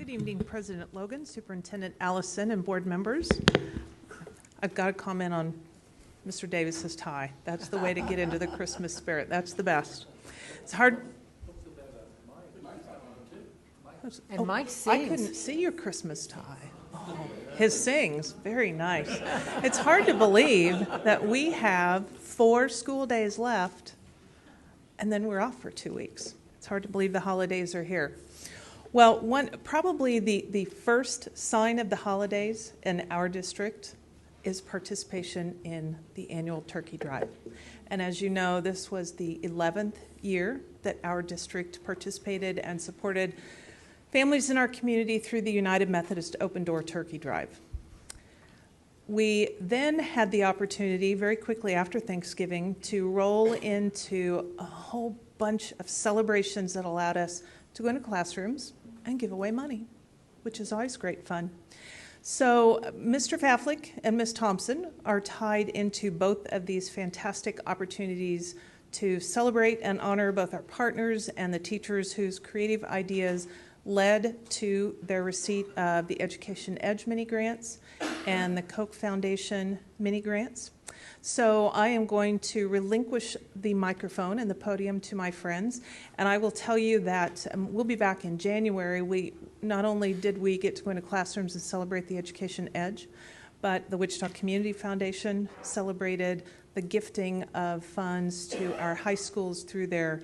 Good evening, President Logan, Superintendent Allison, and board members. I've got to comment on Mr. Davis's tie. That's the way to get into the Christmas spirit. That's the best. It's hard. And Mike sings. I couldn't see your Christmas tie. Oh, his sings. Very nice. It's hard to believe that we have 4 school days left, and then we're off for 2 weeks. It's hard to believe the holidays are here. Well, probably the first sign of the holidays in our district is participation in the annual turkey drive. And as you know, this was the 11th year that our district participated and supported families in our community through the United Methodist Open Door Turkey Drive. We then had the opportunity very quickly after Thanksgiving to roll into a whole bunch of celebrations that allowed us to go into classrooms and give away money, which is always great fun. So Mr. Faflick and Ms. Thompson are tied into both of these fantastic opportunities to celebrate and honor both our partners and the teachers whose creative ideas led to their receipt of the Education Edge mini grants and the Koch Foundation mini grants. So I am going to relinquish the microphone and the podium to my friends, and I will tell you that we'll be back in January. Not only did we get to go into classrooms and celebrate the Education Edge, but the Wichita Community Foundation celebrated the gifting of funds to our high schools through their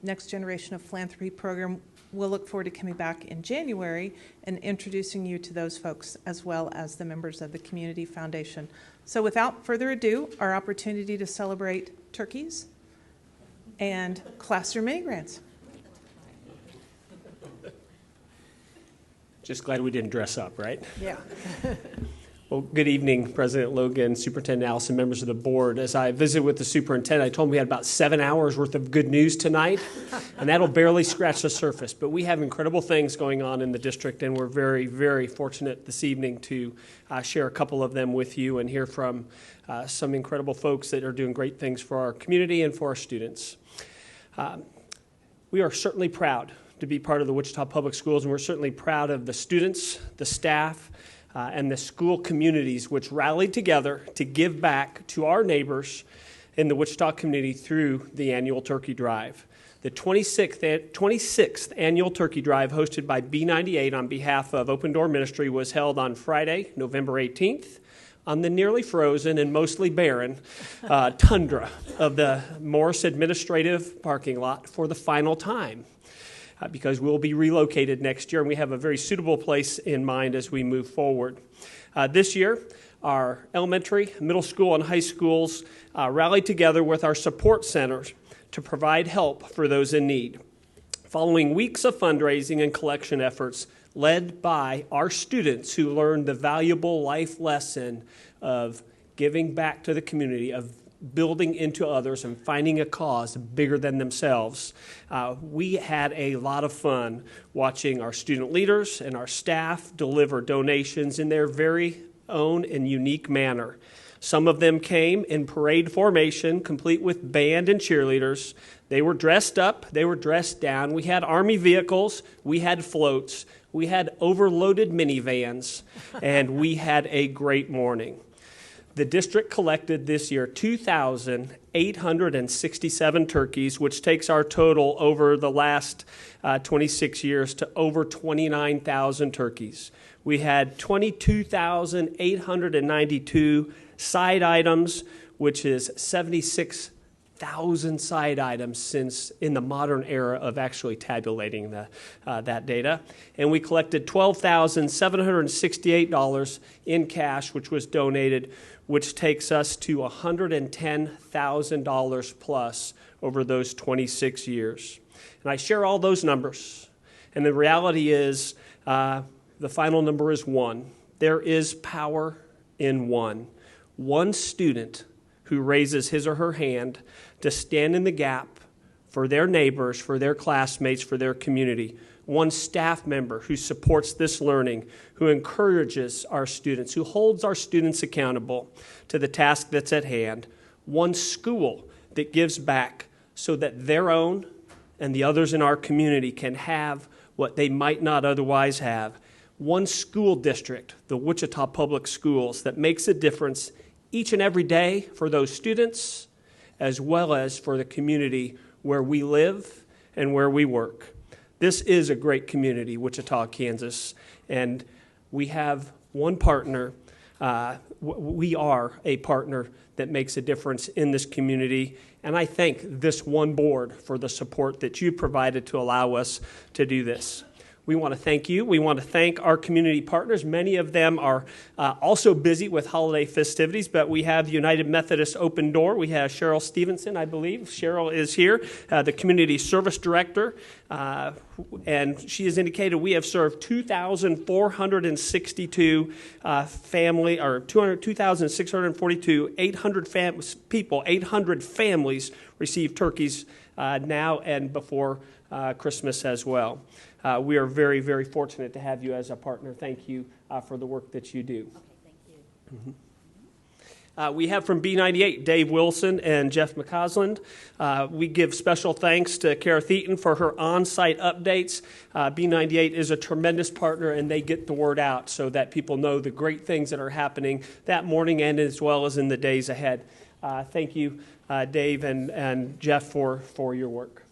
Next Generation of Philanthropy program. We'll look forward to coming back in January and introducing you to those folks as well as the members of the Community Foundation. So without further ado, our opportunity to celebrate turkeys and classroom mini grants. Just glad we didn't dress up, right? Yeah. Well, good evening, President Logan, Superintendent Allison, members of the board. As I visited with the superintendent, I told him we had about 7 hours worth of good news tonight, and that'll barely scratch the surface. But we have incredible things going on in the district, and we're very, very fortunate this evening to share a couple of them with you and hear from some incredible folks that are doing great things for our community and for our students. We are certainly proud to be part of the Wichita Public Schools, and we're certainly proud of the students, the staff, and the school communities which rallied together to give back to our neighbors in the Wichita community through the annual turkey drive. The 26th annual turkey drive hosted by B98 on behalf of Open Door Ministry was held on Friday, November 18th, on the nearly frozen and mostly barren tundra of the Morris Administrative Parking Lot for the final time. Because we'll be relocated next year, and we have a very suitable place in mind as we move forward. This year, our elementary, middle school, and high schools rallied together with our support centers to provide help for those in need. Following weeks of fundraising and collection efforts led by our students who learned the valuable life lesson of giving back to the community, of building into others and finding a cause bigger than themselves. We had a lot of fun watching our student leaders and our staff deliver donations in their very own and unique manner. Some of them came in parade formation, complete with band and cheerleaders. They were dressed up, they were dressed down. We had Army vehicles, we had floats, we had overloaded minivans, and we had a great morning. The district collected this year 2,867 turkeys, which takes our total over the last 26 years to over 29,000 turkeys. We had 22,892 side items, which is 76,000 side items since in the modern era of actually tabulating that data. And we collected $12,768 in cash, which was donated, which takes us to $110,000 plus over those 26 years. And I share all those numbers, and the reality is the final number is 1. There is power in 1. One student who raises his or her hand to stand in the gap for their neighbors, for their classmates, for their community. One staff member who supports this learning, who encourages our students, who holds our students accountable to the task that's at hand. One school that gives back so that their own and the others in our community can have what they might not otherwise have. One school district, the Wichita Public Schools, that makes a difference each and every day for those students as well as for the community where we live and where we work. This is a great community, Wichita, Kansas, and we have one partner. We are a partner that makes a difference in this community, and I thank this one board for the support that you provided to allow us to do this. We want to thank you. We want to thank our community partners. Many of them are also busy with holiday festivities, but we have the United Methodist Open Door. We have Cheryl Stevenson, I believe. Cheryl is here, the Community Service Director, and she has indicated we have served 2,462 family, or 2,642, 800 people, 800 families receive turkeys now and before Christmas as well. We are very, very fortunate to have you as a partner. Thank you for the work that you do. Okay, thank you. We have from B98, Dave Wilson and Jeff McCausland. We give special thanks to Kara Theaton for her on-site updates. B98 is a tremendous partner, and they get the word out so that people know the great things that are happening that morning and as well as in the days ahead. Thank you, Dave and Jeff, for your work.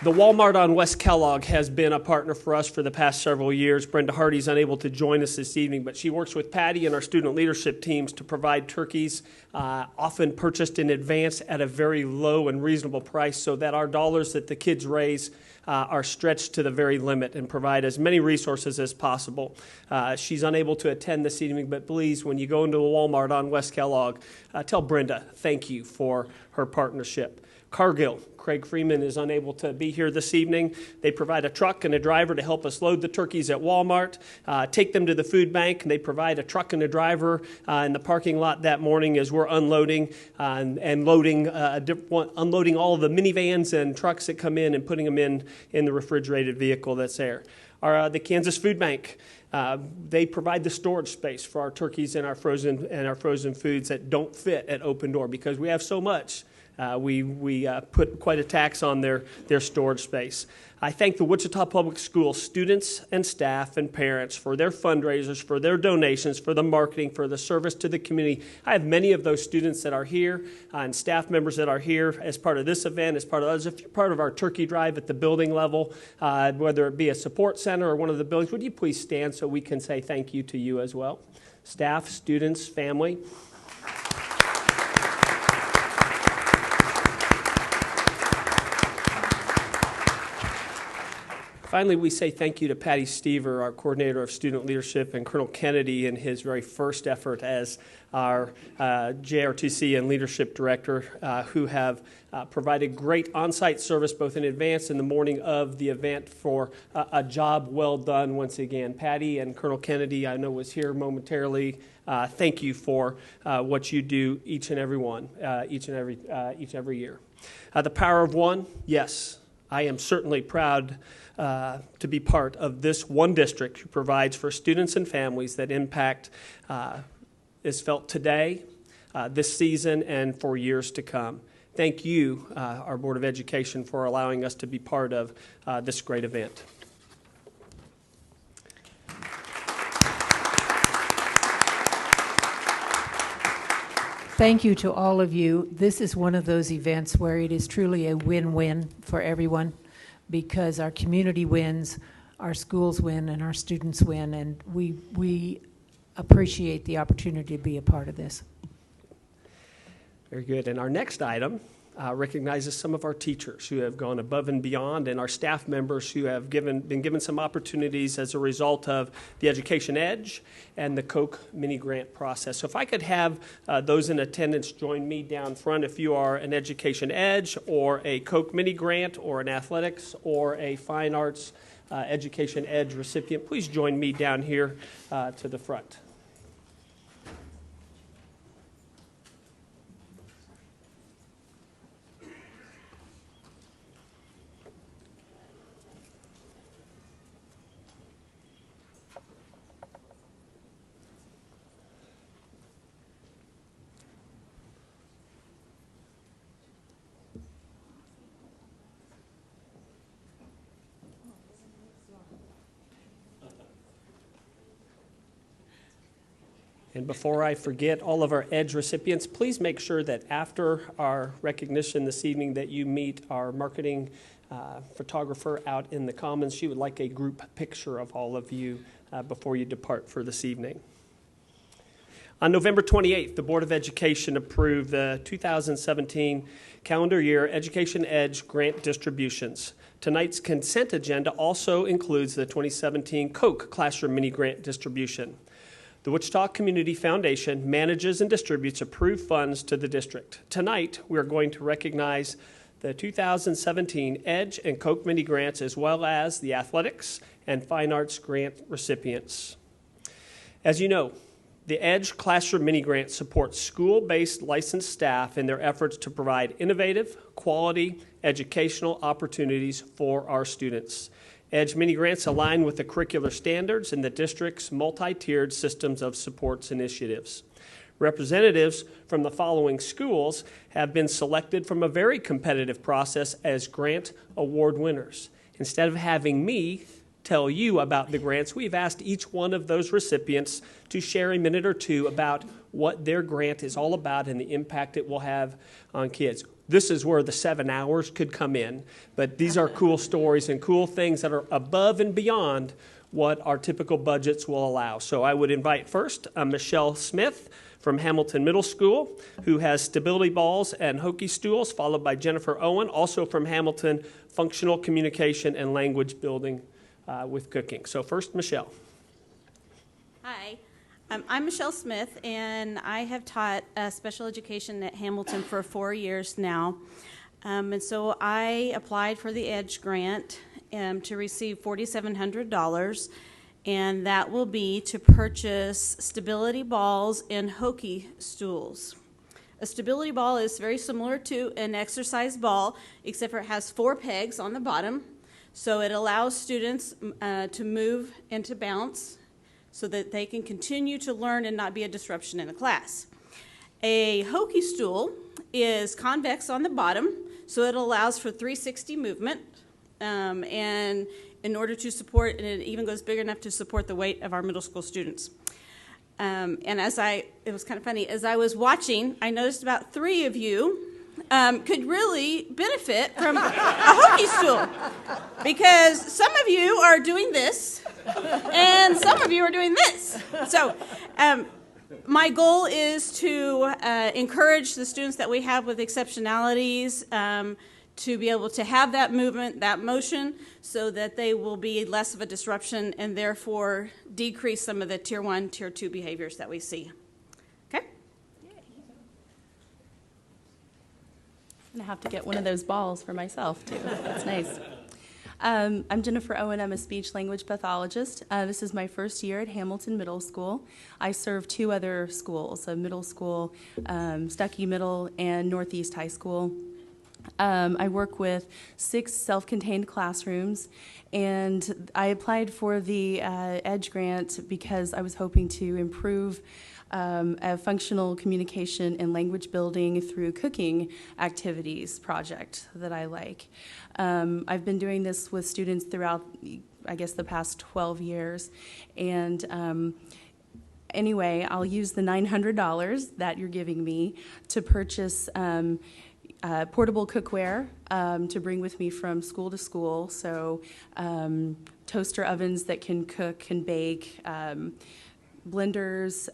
The Walmart on West Kellogg has been a partner for us for the past several years. Brenda Hardy's unable to join us this evening, but she works with Patty and our student leadership teams to provide turkeys, often purchased in advance at a very low and reasonable price so that our dollars that the kids raise are stretched to the very limit and provide as many resources as possible. She's unable to attend this evening, but please, when you go into the Walmart on West Kellogg, tell Brenda thank you for her partnership. Cargill, Craig Freeman is unable to be here this evening. They provide a truck and a driver to help us load the turkeys at Walmart, take them to the food bank, and they provide a truck and a driver in the parking lot that morning as we're unloading and unloading all of the minivans and trucks that come in and putting them in the refrigerated vehicle that's there. The Kansas Food Bank. They provide the storage space for our turkeys and our frozen foods that don't fit at Open Door because we have so much. We put quite a tax on their storage space. I thank the Wichita Public Schools students and staff and parents for their fundraisers, for their donations, for the marketing, for the service to the community. I have many of those students that are here and staff members that are here as part of this event, as part of others. If you're part of our turkey drive at the building level, whether it be a support center or one of the buildings, would you please stand so we can say thank you to you as well? Staff, students, family. Finally, we say thank you to Patty Stever, our coordinator of student leadership, and Colonel Kennedy in his very first effort as our JRTC and leadership director, who have provided great on-site service both in advance and the morning of the event for a job well done once again. Patty and Colonel Kennedy, I know, was here momentarily. Thank you for what you do each and every year. The power of one, yes, I am certainly proud to be part of this one district who provides for students and families that impact is felt today, this season, and for years to come. Thank you, our Board of Education, for allowing us to be part of this great event. Thank you to all of you. This is one of those events where it is truly a win-win for everyone because our community wins, our schools win, and our students win, and we appreciate the opportunity to be a part of this. Very good. And our next item recognizes some of our teachers who have gone above and beyond, and our staff members who have been given some opportunities as a result of the Education Edge and the Koch mini grant process. So if I could have those in attendance join me down front, if you are an Education Edge or a Koch mini grant or an athletics or a fine arts Education Edge recipient, please join me down here to the front. And before I forget, all of our EDGE recipients, please make sure that after our recognition this evening that you meet our marketing photographer out in the Commons. She would like a group picture of all of you before you depart for this evening. On November 28th, the Board of Education approved the 2017 calendar year Education EDGE grant distributions. Tonight's consent agenda also includes the 2017 Koch Classroom Mini Grant distribution. The Wichita Community Foundation manages and distributes approved funds to the district. Tonight, we are going to recognize the 2017 EDGE and Koch Mini Grants, as well as the Athletics and Fine Arts Grant recipients. As you know, the EDGE Classroom Mini Grant supports school-based licensed staff in their efforts to provide innovative, quality educational opportunities for our students. EDGE Mini Grants align with the curricular standards in the district's multi-tiered systems of supports initiatives. Representatives from the following schools have been selected from a very competitive process as grant award winners. Instead of having me tell you about the grants, we've asked each one of those recipients to share a minute or two about what their grant is all about and the impact it will have on kids. This is where the 7 hours could come in, but these are cool stories and cool things that are above and beyond what our typical budgets will allow. So I would invite first Michelle Smith from Hamilton Middle School, who has stability balls and hokey stools, followed by Jennifer Owen, also from Hamilton, functional communication and language building with cooking. So first, Michelle. Hi, I'm Michelle Smith, and I have taught special education at Hamilton for 4 years now. And so I applied for the EDGE grant to receive $4,700, and that will be to purchase stability balls and hokey stools. A stability ball is very similar to an exercise ball, except for it has 4 pegs on the bottom. So it allows students to move and to bounce so that they can continue to learn and not be a disruption in the class. A hokey stool is convex on the bottom, so it allows for 360 movement, and in order to support, and it even goes big enough to support the weight of our middle school students. And it was kind of funny, as I was watching, I noticed about 3 of you could really benefit from a hokey stool, because some of you are doing this and some of you are doing this. So my goal is to encourage the students that we have with exceptionalities to be able to have that movement, that motion, so that they will be less of a disruption and therefore decrease some of the tier 1, tier 2 behaviors that we see. Okay? I'm going to have to get one of those balls for myself, too. That's nice. I'm Jennifer Owen. I'm a speech language pathologist. This is my first year at Hamilton Middle School. I serve 2 other schools, a middle school, Stuckey Middle, and Northeast High School. I work with 6 self-contained classrooms, and I applied for the EDGE grant because I was hoping to improve a functional communication and language building through cooking activities project that I like. I've been doing this with students throughout, I guess, the past 12 years, and anyway, I'll use the $900 that you're giving me to purchase portable cookware to bring with me from school to school. So toaster ovens that can cook and bake, blenders,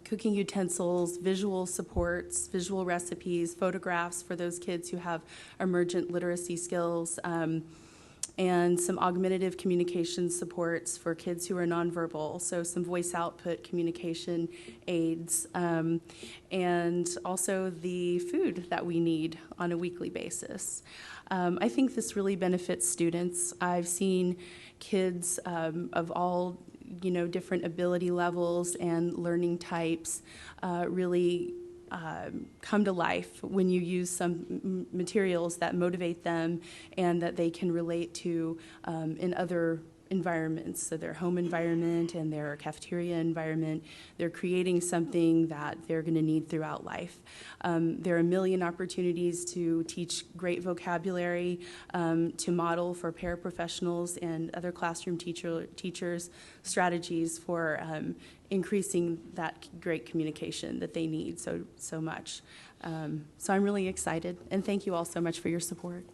cooking utensils, visual supports, visual recipes, photographs for those kids who have emergent literacy skills, and some augmentative communication supports for kids who are nonverbal, so some voice output communication aids, and also the food that we need on a weekly basis. I think this really benefits students. I've seen kids of all different ability levels and learning types really come to life when you use some materials that motivate them and that they can relate to in other environments, so their home environment and their cafeteria environment. They're creating something that they're going to need throughout life. There are a million opportunities to teach great vocabulary, to model for paraprofessionals and other classroom teachers strategies for increasing that great communication that they need so much. So I'm really excited, and thank you all so much for your support.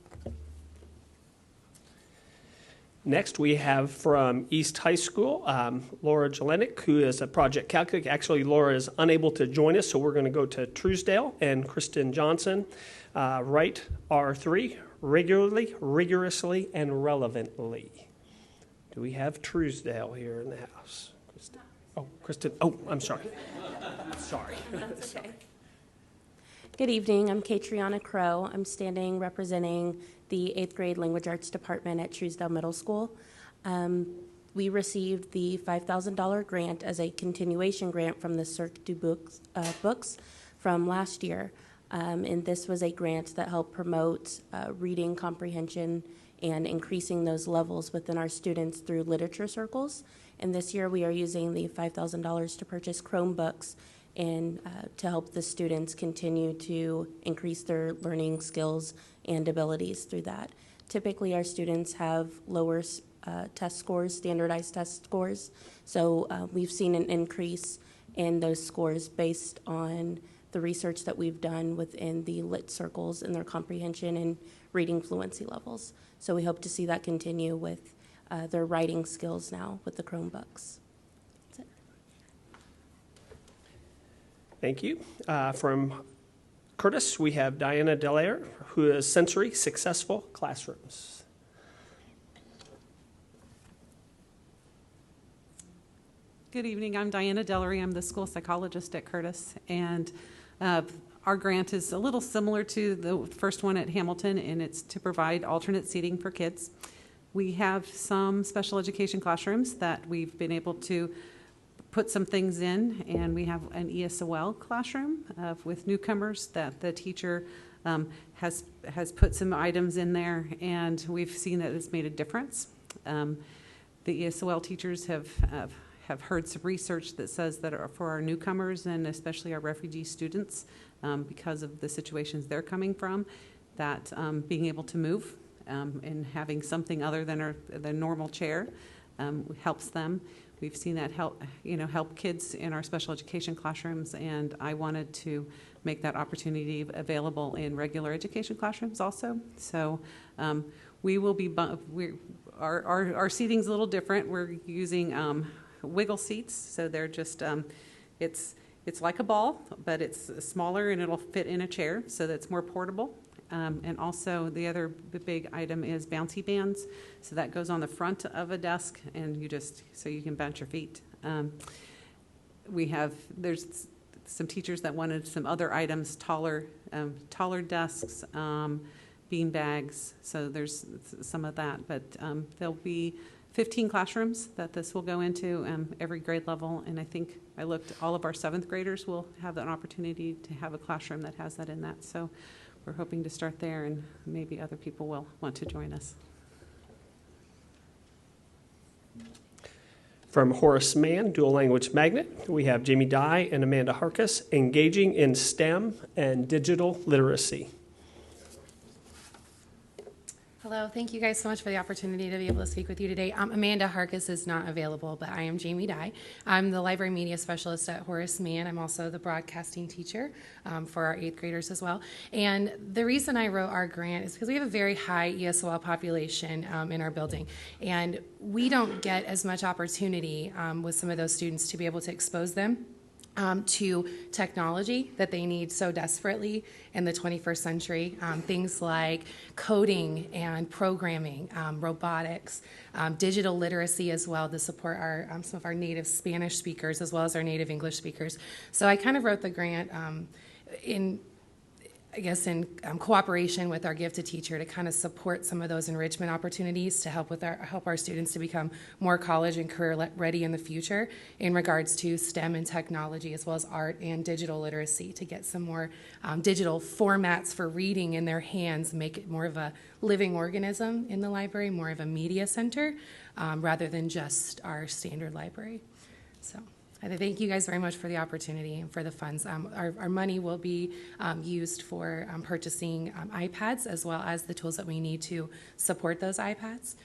Next, we have from East High School, Laura Jelenic, who is a project calculator. Actually, Laura is unable to join us, so we're going to go to Truesdale and Kristen Johnson. Write R3, regularly, rigorously, and relevantly. Do we have Truesdale here in the house? Kristen. Oh, Kristen. Oh, I'm sorry. Sorry. That's okay. Good evening. I'm Catriona Crow. I'm standing representing the 8th grade language arts department at Truesdale Middle School. We received the $5,000 grant as a continuation grant from the Cirque du Books from last year. And this was a grant that helped promote reading comprehension and increasing those levels within our students through literature circles. And this year we are using the $5,000 to purchase Chromebooks and to help the students continue to increase their learning skills and abilities through that. Typically, our students have lower test scores, standardized test scores, so we've seen an increase in those scores based on the research that we've done within the lit circles and their comprehension and reading fluency levels. So we hope to see that continue with their writing skills now with the Chromebooks. Thank you. From Curtis, we have Diana Delaire, who is Sensory Successful Classrooms. Good evening. I'm Diana Delaire. I'm the school psychologist at Curtis, and our grant is a little similar to the first one at Hamilton, and it's to provide alternate seating for kids. We have some special education classrooms that we've been able to put some things in, and we have an ESOL classroom with newcomers that the teacher has put some items in there, and we've seen that it's made a difference. The ESOL teachers have heard some research that says that for our newcomers and especially our refugee students, because of the situations they're coming from, that being able to move and having something other than the normal chair helps them. We've seen that help kids in our special education classrooms, and I wanted to make that opportunity available in regular education classrooms also. So we will be our seating's a little different. We're using wiggle seats, so they're just it's like a ball, but it's smaller and it'll fit in a chair, so that's more portable. And also the other big item is bouncy bands. So that goes on the front of a desk, and so you can bounce your feet. There's some teachers that wanted some other items, taller desks, bean bags. So there's some of that, but there'll be 15 classrooms that this will go into, every grade level. And I think all of our 7th graders will have an opportunity to have a classroom that has that in that. So we're hoping to start there, and maybe other people will want to join us. From Horace Mann, Dual Language Magnet, we have Jamie Dye and Amanda Harkis, Engaging in STEM and Digital Literacy. Hello, thank you guys so much for the opportunity to be able to speak with you today. Amanda Harkis is not available, but I am Jamie Dye. I'm the library media specialist at Horace Mann. I'm also the broadcasting teacher for our 8th graders as well. And the reason I wrote our grant is because we have a very high ESOL population in our building. And we don't get as much opportunity with some of those students to be able to expose them to technology that they need so desperately in the 21st century. Things like coding and programming, robotics, digital literacy as well to support some of our native Spanish speakers as well as our native English speakers. So I kind of wrote the grant I guess in cooperation with our gifted teacher to kind of support some of those enrichment opportunities to help our students to become more college and career ready in the future in regards to STEM and technology, as well as art and digital literacy, to get some more digital formats for reading in their hands, make it more of a living organism in the library, more of a media center, rather than just our standard library. So I thank you guys very much for the opportunity and for the funds. Our money will be used for purchasing iPads, as well as the tools that we need to support those iPads,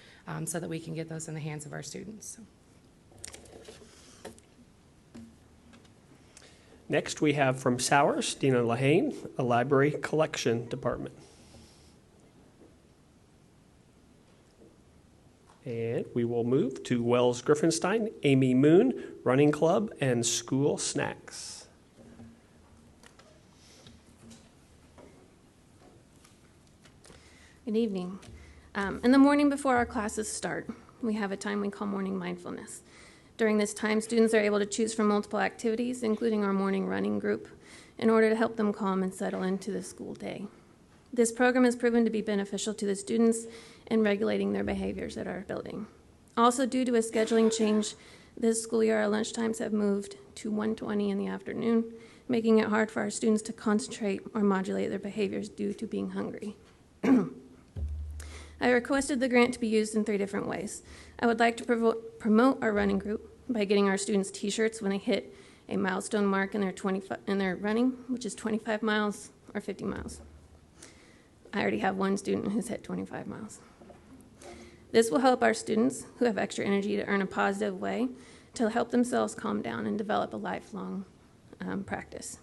so that we can get those in the hands of our students. Next, we have from Sowers, Dina Lahane, a library collection department. And we will move to Wells Griffenstein, Amy Moon, Running Club, and School Snacks. Good evening. In the morning before our classes start, we have a time we call morning mindfulness. During this time, students are able to choose from multiple activities, including our morning running group, in order to help them calm and settle into the school day. This program has proven to be beneficial to the students in regulating their behaviors at our building. Also, due to a scheduling change, this school year our lunchtimes have moved to 1:20 in the afternoon, making it hard for our students to concentrate or modulate their behaviors due to being hungry. I requested the grant to be used in 3 different ways. I would like to promote our running group by getting our students t-shirts when they hit a milestone mark in their running, which is 25 miles or 50 miles. I already have one student who's hit 25 miles. This will help our students who have extra energy to earn a positive way to help themselves calm down and develop a lifelong practice.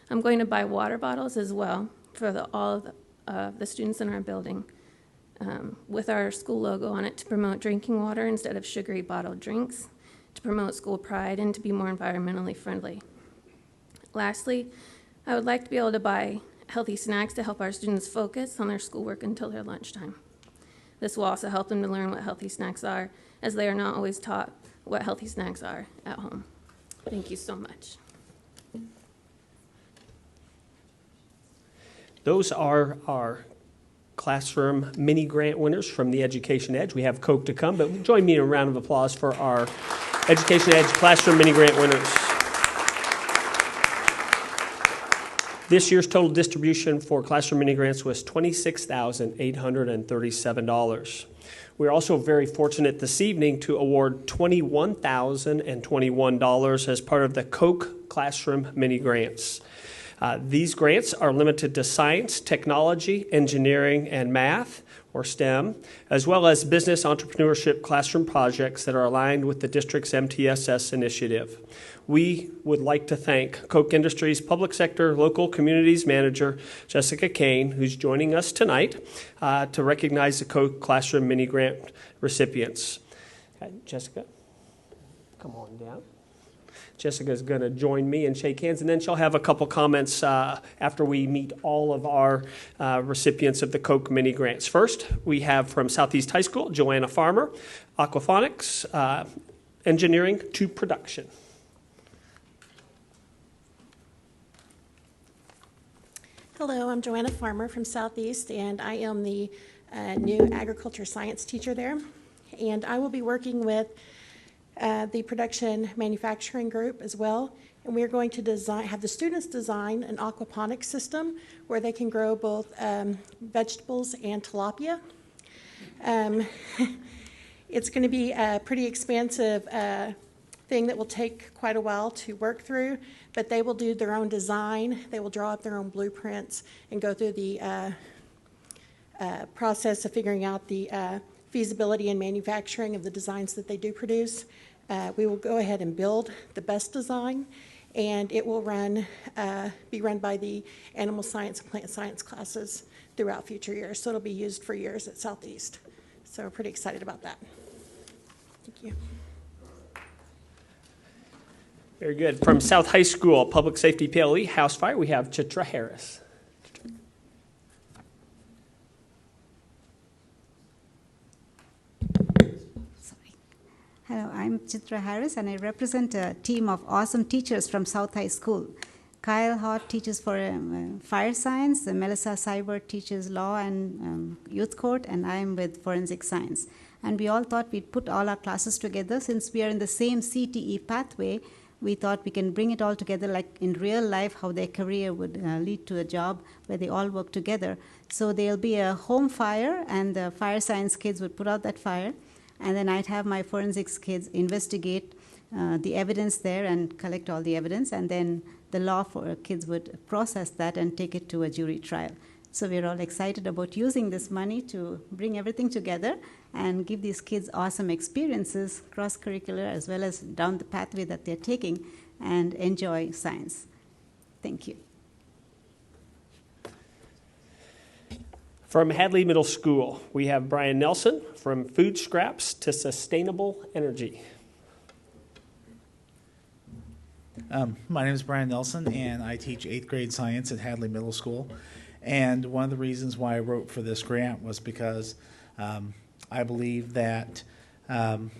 I'm going to buy water bottles as well for all of the students in our building with our school logo on it to promote drinking water instead of sugary bottled drinks, to promote school pride, and to be more environmentally friendly. Lastly, I would like to be able to buy healthy snacks to help our students focus on their schoolwork until their lunchtime. This will also help them to learn what healthy snacks are, as they are not always taught what healthy snacks are at home. Thank you so much. Those are our classroom mini grant winners from the Education Edge. We have Coke to come, but join me in a round of applause for our Education Edge classroom mini grant winners. This year's total distribution for classroom mini grants was $26,837. We're also very fortunate this evening to award $21,021 as part of the Coke Classroom Mini Grants. These grants are limited to science, technology, engineering, and math, or STEM, as well as business entrepreneurship classroom projects that are aligned with the district's MTSS initiative. We would like to thank Koch Industries Public Sector Local Communities Manager, Jessica Kane, who's joining us tonight to recognize the Koch Classroom Mini Grant recipients. Jessica, come on down. Jessica's going to join me and shake hands, and then she'll have a couple comments after we meet all of our recipients of the Koch Mini Grants. First, we have from Southeast High School, Joanna Farmer, Aquaphonics, Engineering to Production. Hello, I'm Joanna Farmer from Southeast, and I am the new agriculture science teacher there. And I will be working with the production manufacturing group as well, and we're going to have the students design an aquaponics system where they can grow both vegetables and tilapia. It's going to be a pretty expansive thing that will take quite a while to work through, but they will do their own design, they will draw up their own blueprints and go through the process of figuring out the feasibility and manufacturing of the designs that they do produce. We will go ahead and build the best design, and it will be run by the animal science and plant science classes throughout future years. So it'll be used for years at Southeast. So we're pretty excited about that. Thank you. Very good. From South High School, Public Safety PLE, House Fire, we have Chitra Harris. Hello, I'm Chitra Harris, and I represent a team of awesome teachers from South High School. Kyle Hott teaches for fire science, Melissa Seibert teaches law and youth court, and I am with forensic science. And we all thought we'd put all our classes together. Since we are in the same CTE pathway, we thought we can bring it all together like in real life, how their career would lead to a job where they all work together. So there'll be a home fire, and the fire science kids would put out that fire, and then I'd have my forensics kids investigate the evidence there and collect all the evidence, and then the law for kids would process that and take it to a jury trial. So we're all excited about using this money to bring everything together and give these kids awesome experiences, cross-curricular, as well as down the pathway that they're taking, and enjoy science. Thank you. From Hadley Middle School, we have Brian Nelson, from food scraps to sustainable energy. My name is Brian Nelson, and I teach 8th grade science at Hadley Middle School. And one of the reasons why I wrote for this grant was because I believe that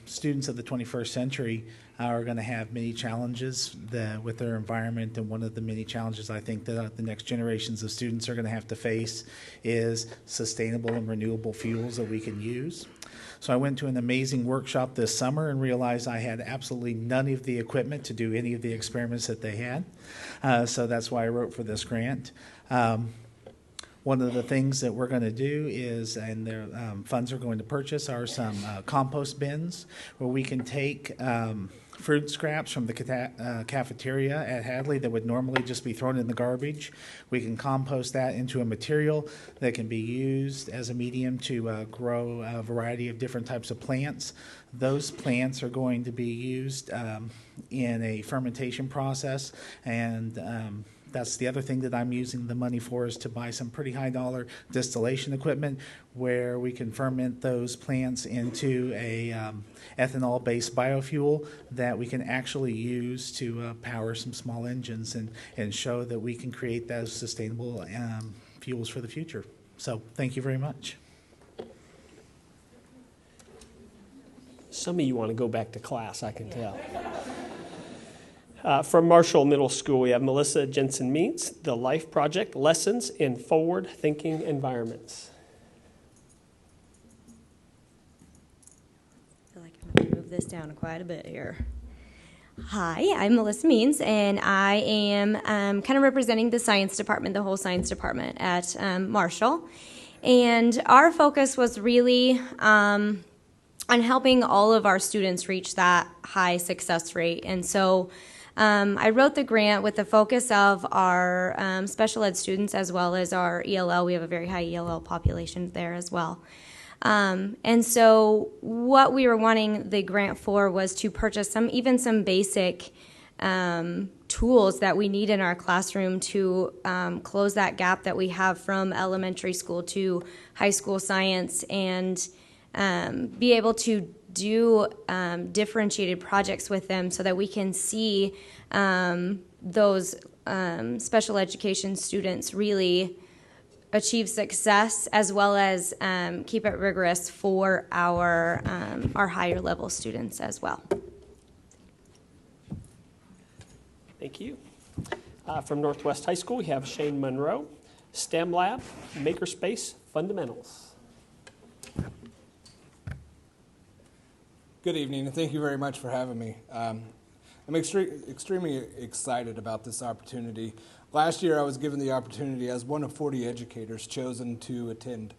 students of the 21st century are going to have many challenges with their environment, and one of the many challenges I think that the next generations of students are going to have to face is sustainable and renewable fuels that we can use. So I went to an amazing workshop this summer and realized I had absolutely none of the equipment to do any of the experiments that they had. So that's why I wrote for this grant. One of the things that we're going to do is, and their funds are going to purchase, are some compost bins where we can take food scraps from the cafeteria at Hadley that would normally just be thrown in the garbage. We can compost that into a material that can be used as a medium to grow a variety of different types of plants. Those plants are going to be used in a fermentation process, and that's the other thing that I'm using the money for, is to buy some pretty high dollar distillation equipment where we can ferment those plants into a ethanol-based biofuel that we can actually use to power some small engines and show that we can create those sustainable fuels for the future. So thank you very much. Some of you want to go back to class, I can tell. From Marshall Middle School, we have Melissa Jensen-Means, The Life Project, Lessons in Forward-Thinking Environments. I feel like I'm going to move this down quite a bit here. Hi, I'm Melissa Means, and I am kind of representing the science department, the whole science department at Marshall. And our focus was really on helping all of our students reach that high success rate. And so I wrote the grant with the focus of our special ed students as well as our ELL. We have a very high ELL population there as well. And so what we were wanting the grant for was to purchase some basic tools that we need in our classroom to close that gap that we have from elementary school to high school science, and be able to do differentiated projects with them so that we can see those special education students really achieve success, as well as keep it rigorous for our higher level students as well. Thank you. From Northwest High School, we have Shane Monroe, STEM Lab, Makerspace Fundamentals. Good evening, and thank you very much for having me. I'm extremely excited about this opportunity. Last year, I was given the opportunity as one of 40 educators chosen to attend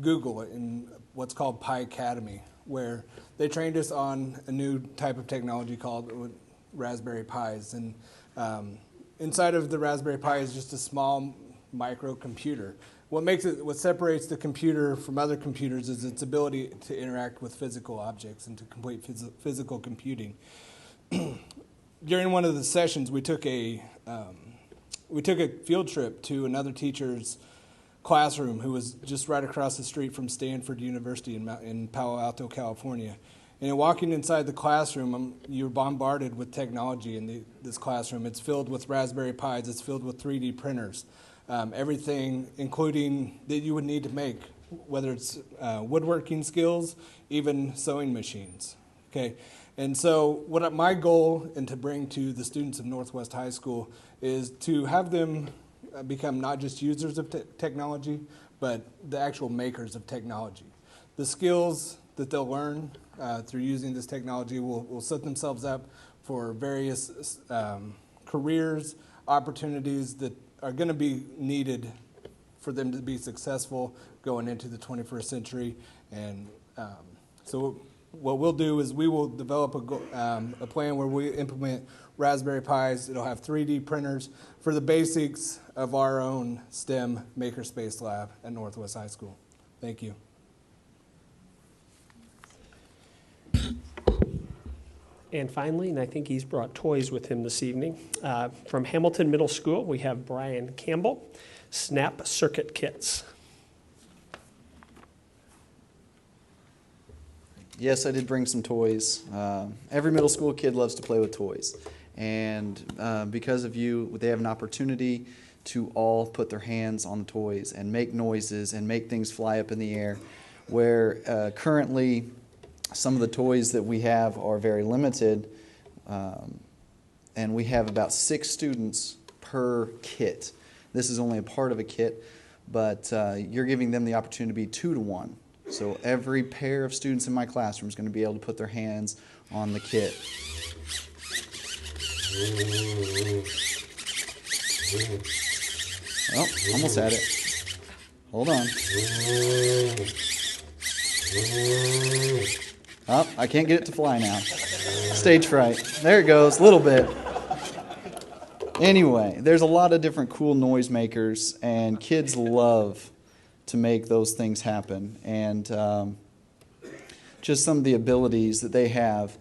Google in what's called Pi Academy, where they trained us on a new type of technology called Raspberry Pis. And inside of the Raspberry Pi is just a small microcomputer. What separates the computer from other computers is its ability to interact with physical objects and to complete physical computing. During one of the sessions, we took a field trip to another teacher's classroom who was just right across the street from Stanford University in Palo Alto, California. And walking inside the classroom, you're bombarded with technology in this classroom. It's filled with Raspberry Pis. It's filled with 3D printers. Everything, including that you would need to make, whether it's woodworking skills, even sewing machines. Okay, and so what my goal and to bring to the students of Northwest High School is to have them become not just users of technology, but the actual makers of technology. The skills that they'll learn through using this technology will set themselves up for various careers, opportunities that are going to be needed for them to be successful going into the 21st century. And so what we'll do is we will develop a plan where we implement Raspberry Pis. It'll have 3D printers for the basics of our own STEM Makerspace Lab at Northwest High School. Thank you. And finally, and I think he's brought toys with him this evening, from Hamilton Middle School, we have Brian Campbell, Snap Circuit Kits. Yes, I did bring some toys. Every middle school kid loves to play with toys. And because of you, they have an opportunity to all put their hands on the toys and make noises and make things fly up in the air, where currently some of the toys that we have are very limited, and we have about 6 students per kit. This is only a part of a kit, but you're giving them the opportunity to be 2 to 1. So every pair of students in my classroom is going to be able to put their hands on the kit. Oh, almost had it. Hold on. Oh, I can't get it to fly now. Stage fright. There it goes, a little bit. Anyway, there's a lot of different cool noisemakers, and kids love to make those things happen. And just some of the abilities that they have.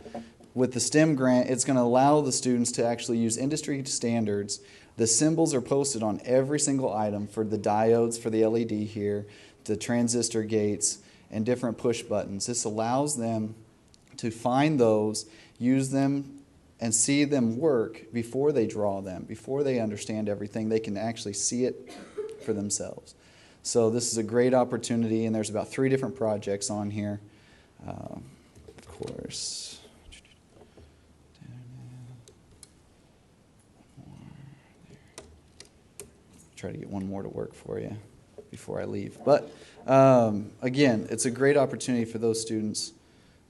With the STEM grant, it's going to allow the students to actually use industry standards. The symbols are posted on every single item, for the diodes for the LED here, the transistor gates, and different push buttons. This allows them to find those, use them, and see them work before they draw them, before they understand everything. They can actually see it for themselves. So this is a great opportunity, and there's about 3 different projects on here. Of course. Try to get one more to work for you before I leave. But again, it's a great opportunity for those students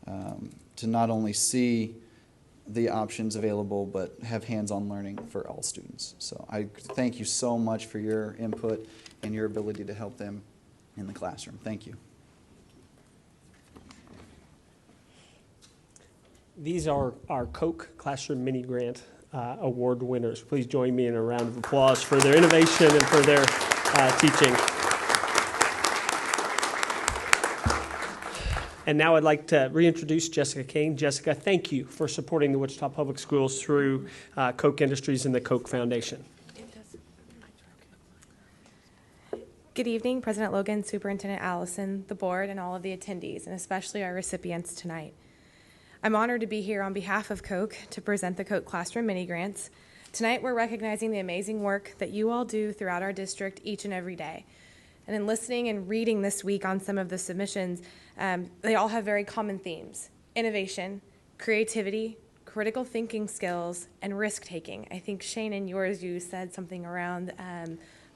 to not only see the options available, but have hands-on learning for all students. So I thank you so much for your input and your ability to help them in the classroom. Thank you. These are our Koch Classroom Mini Grant Award winners. Please join me in a round of applause for their innovation and for their teaching. And now I'd like to reintroduce Jessica Kane. Jessica, thank you for supporting the Wichita Public Schools through Koch Industries and the Koch Foundation. Good evening, President Logan, Superintendent Allison, the board, and all of the attendees, and especially our recipients tonight. I'm honored to be here on behalf of Koch to present the Koch Classroom Mini Grants. Tonight we're recognizing the amazing work that you all do throughout our district each and every day. And in listening and reading this week on some of the submissions, they all have very common themes: innovation, creativity, critical thinking skills, and risk-taking. I think, Shane, in yours, you said something around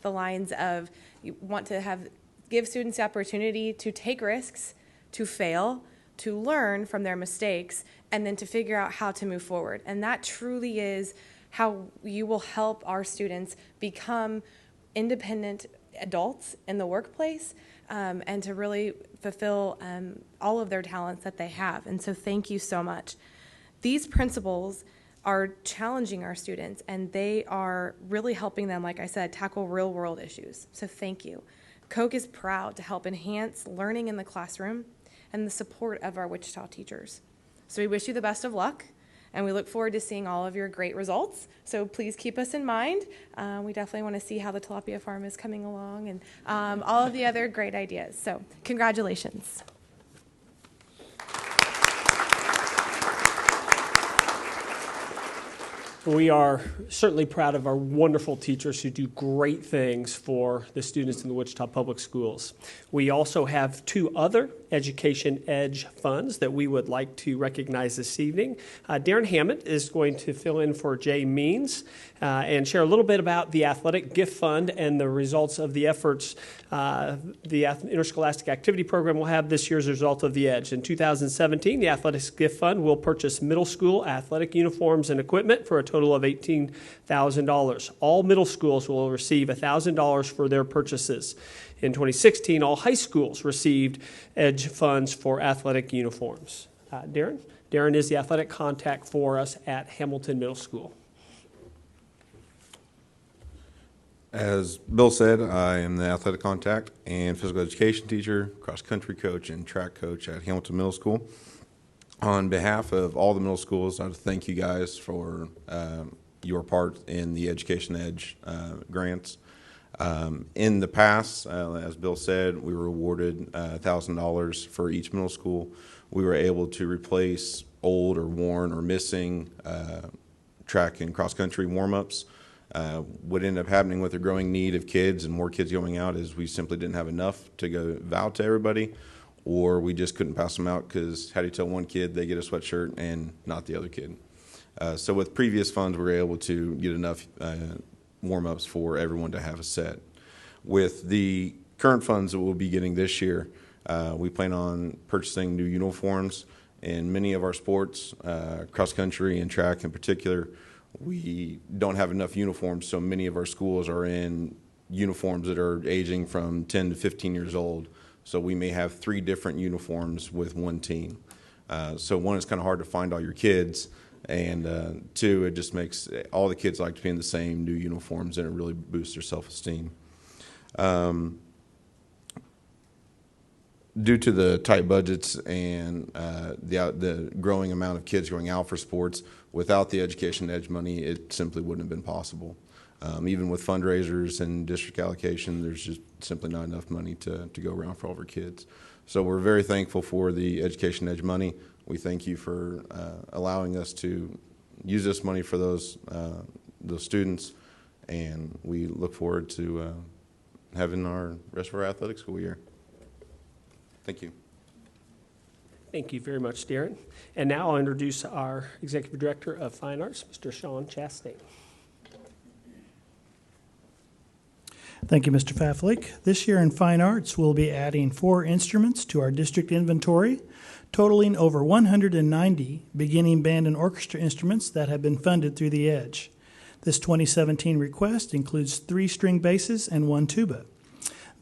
the lines of you want to give students the opportunity to take risks, to fail, to learn from their mistakes, and then to figure out how to move forward. And that truly is how you will help our students become independent adults in the workplace, and to really fulfill all of their talents that they have. And so thank you so much. These principles are challenging our students, and they are really helping them, like I said, tackle real world issues. So thank you. Koch is proud to help enhance learning in the classroom and the support of our Wichita teachers. So we wish you the best of luck, and we look forward to seeing all of your great results. So please keep us in mind. We definitely want to see how the tilapia farm is coming along and all of the other great ideas. So congratulations. We are certainly proud of our wonderful teachers who do great things for the students in the Wichita Public Schools. We also have 2 other Education Edge funds that we would like to recognize this evening. Darren Hammond is going to fill in for Jay Means and share a little bit about the Athletic Gift Fund and the results of the efforts the Interscholastic Activity Program will have this year as a result of the Edge. In 2017, the Athletics Gift Fund will purchase middle school athletic uniforms and equipment for a total of $18,000. All middle schools will receive $1,000 for their purchases. In 2016, all high schools received Edge funds for athletic uniforms. Darren? Darren is the athletic contact for us at Hamilton Middle School. As Bill said, I am the athletic contact and physical education teacher, cross-country coach, and track coach at Hamilton Middle School. On behalf of all the middle schools, I'd like to thank you guys for your part in the Education Edge grants. In the past, as Bill said, we were awarded $1,000 for each middle school. We were able to replace old or worn or missing track and cross-country warm-ups. What ended up happening with the growing need of kids and more kids going out is we simply didn't have enough to go out to everybody, or we just couldn't pass them out because how do you tell one kid they get a sweatshirt and not the other kid? So with previous funds, we were able to get enough warm-ups for everyone to have a set. With the current funds that we'll be getting this year, we plan on purchasing new uniforms in many of our sports, cross-country and track in particular. We don't have enough uniforms, so many of our schools are in uniforms that are aging from 10 to 15 years old. So we may have 3 different uniforms with one team. So 1, it's kind of hard to find all your kids, and 2, it just makes all the kids like to be in the same new uniforms, and it really boosts their self-esteem. Due to the tight budgets and the growing amount of kids going out for sports, without the Education Edge money, it simply wouldn't have been possible. Even with fundraisers and district allocation, there's just simply not enough money to go around for all of our kids. So we're very thankful for the Education Edge money. We thank you for allowing us to use this money for those students, and we look forward to having our rest of our athletic school year. Thank you. Thank you very much, Darren. And now I'll introduce our Executive Director of Fine Arts, Mr. Sean Chastain. Thank you, Mr. Faflik. This year in Fine Arts, we'll be adding 4 instruments to our district inventory, totaling over 190 beginning band and orchestra instruments that have been funded through the Edge. This 2017 request includes 3 string basses and 1 tuba.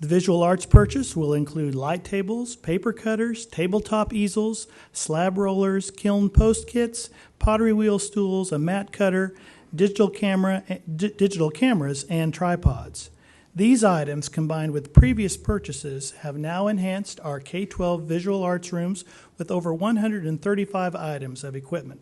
The visual arts purchase will include light tables, paper cutters, tabletop easels, slab rollers, kiln post kits, pottery wheel stools, a mat cutter, digital cameras, and tripods. These items, combined with previous purchases, have now enhanced our K-12 visual arts rooms with over 135 items of equipment.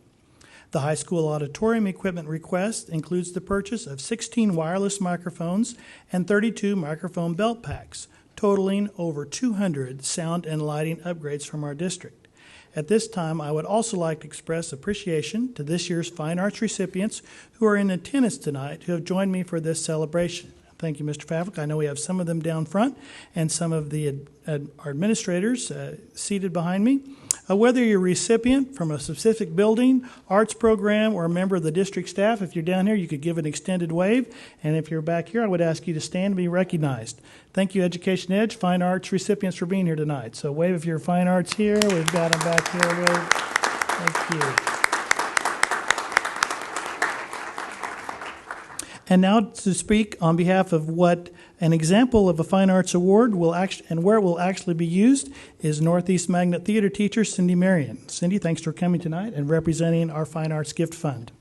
The high school auditorium equipment request includes the purchase of 16 wireless microphones and 32 microphone belt packs, totaling over 200 sound and lighting upgrades from our district. At this time, I would also like to express appreciation to this year's Fine Arts recipients who are in attendance tonight who have joined me for this celebration. Thank you, Mr. Favlik. I know we have some of them down front and some of the our administrators seated behind me. Whether you're a recipient from a specific building, arts program, or a member of the district staff, if you're down here, you could give an extended wave. And if you're back here, I would ask you to stand and be recognized. Thank you, Education Edge, Fine Arts recipients, for being here tonight. So wave if you're Fine Arts here. We've got them back here. Wave. Thank you. And now to speak on behalf of what an example of a Fine Arts Award will and where it will actually be used is Northeast Magnet Theater teacher Cindy Marion. Cindy, thanks for coming tonight and representing our Fine Arts Gift Fund.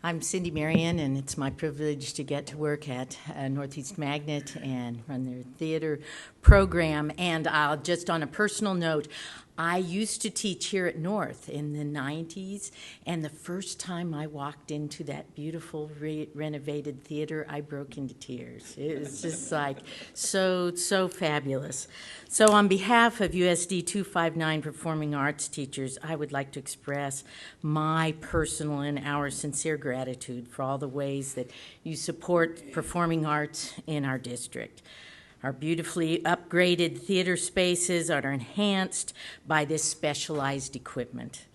I'm Cindy Marion, and it's my privilege to get to work at Northeast Magnet and run their theater program. And just on a personal note, I used to teach here at North in the 90s, and the first time I walked into that beautiful renovated theater, I broke into tears. It was just like so fabulous. So on behalf of USD 259 Performing Arts teachers, I would like to express my personal and our sincere gratitude for all the ways that you support performing arts in our district. Our beautifully upgraded theater spaces are enhanced by this specialized equipment.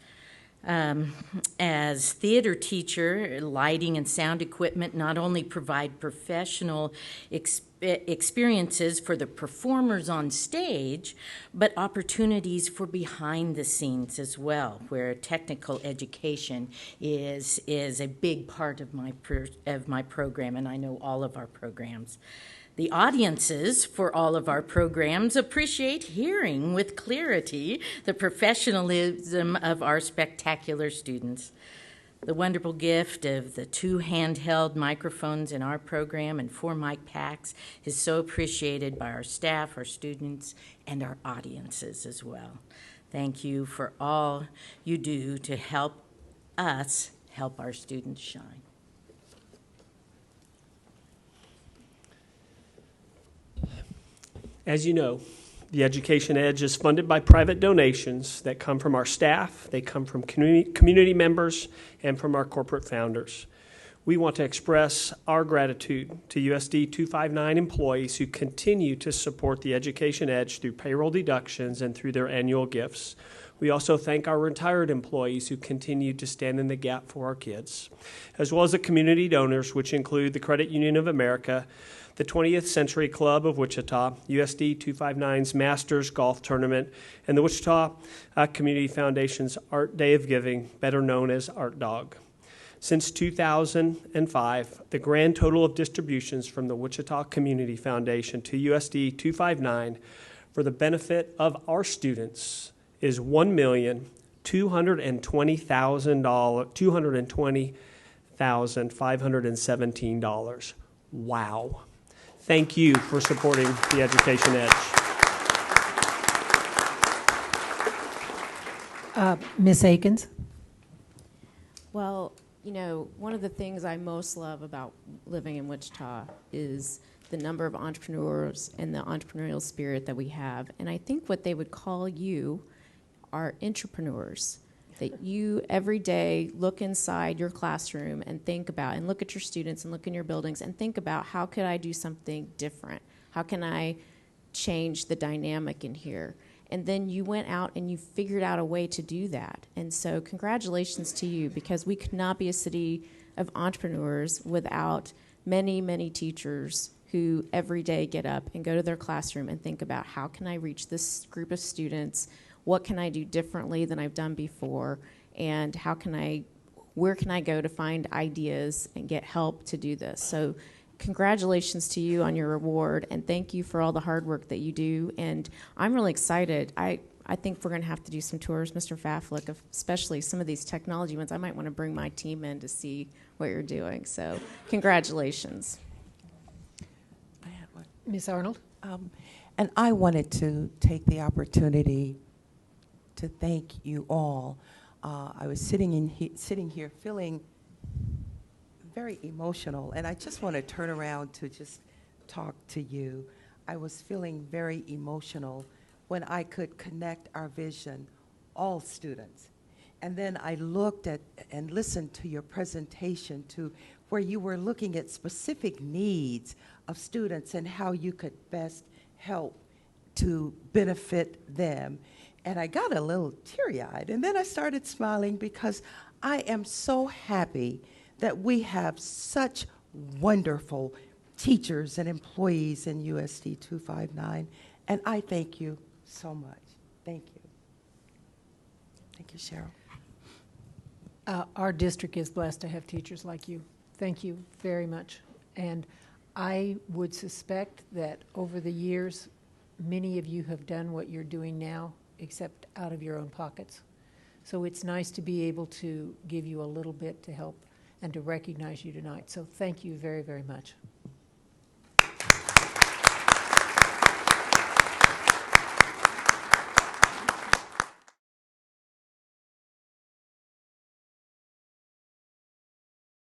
As theater teacher, lighting and sound equipment not only provide professional experiences for the performers on stage, but opportunities for behind the scenes as well, where technical education is a big part of my program, and I know all of our programs. The audiences for all of our programs appreciate hearing with clarity the professionalism of our spectacular students. The wonderful gift of the 2 handheld microphones in our program and 4 mic packs is so appreciated by our staff, our students, and our audiences as well. Thank you for all you do to help us help our students shine. As you know, the Education Edge is funded by private donations that come from our staff, they come from community members, and from our corporate founders. We want to express our gratitude to USD 259 employees who continue to support the Education Edge through payroll deductions and through their annual gifts. We also thank our retired employees who continue to stand in the gap for our kids, as well as the community donors, which include the Credit Union of America, the 20th Century Club of Wichita, USD 259's Masters Golf Tournament, and the Wichita Community Foundation's Art Day of Giving, better known as Art Dog. Since 2005, the grand total of distributions from the Wichita Community Foundation to USD 259 for the benefit of our students is $1,220,517. Wow. Thank you for supporting the Education Edge. Ms. Akins? Well, you know, one of the things I most love about living in Wichita is the number of entrepreneurs and the entrepreneurial spirit that we have. And I think what they would call you are entrepreneurs. That you every day look inside your classroom and think about, and look at your students and look in your buildings and think about, how could I do something different? How can I change the dynamic in here? And then you went out and you figured out a way to do that. And so congratulations to you, because we could not be a city of entrepreneurs without many, many teachers who every day get up and go to their classroom and think about, how can I reach this group of students? What can I do differently than I've done before? And where can I go to find ideas and get help to do this? So congratulations to you on your reward, and thank you for all the hard work that you do. And I'm really excited. I think we're going to have to do some tours, Mr. Faflick, of especially some of these technology ones. I might want to bring my team in to see what you're doing. So congratulations. Ms. Arnold? And I wanted to take the opportunity to thank you all. I was sitting here feeling very emotional, and I just want to turn around to just talk to you. I was feeling very emotional when I could connect our vision, all students. And then I looked at and listened to your presentation to where you were looking at specific needs of students and how you could best help to benefit them. And I got a little teary-eyed, and then I started smiling because I am so happy that we have such wonderful teachers and employees in USD 259, and I thank you so much. Thank you. Thank you, Cheryl. Our district is blessed to have teachers like you. Thank you very much. And I would suspect that over the years, many of you have done what you're doing now, except out of your own pockets. So it's nice to be able to give you a little bit to help and to recognize you tonight. So thank you very, very much.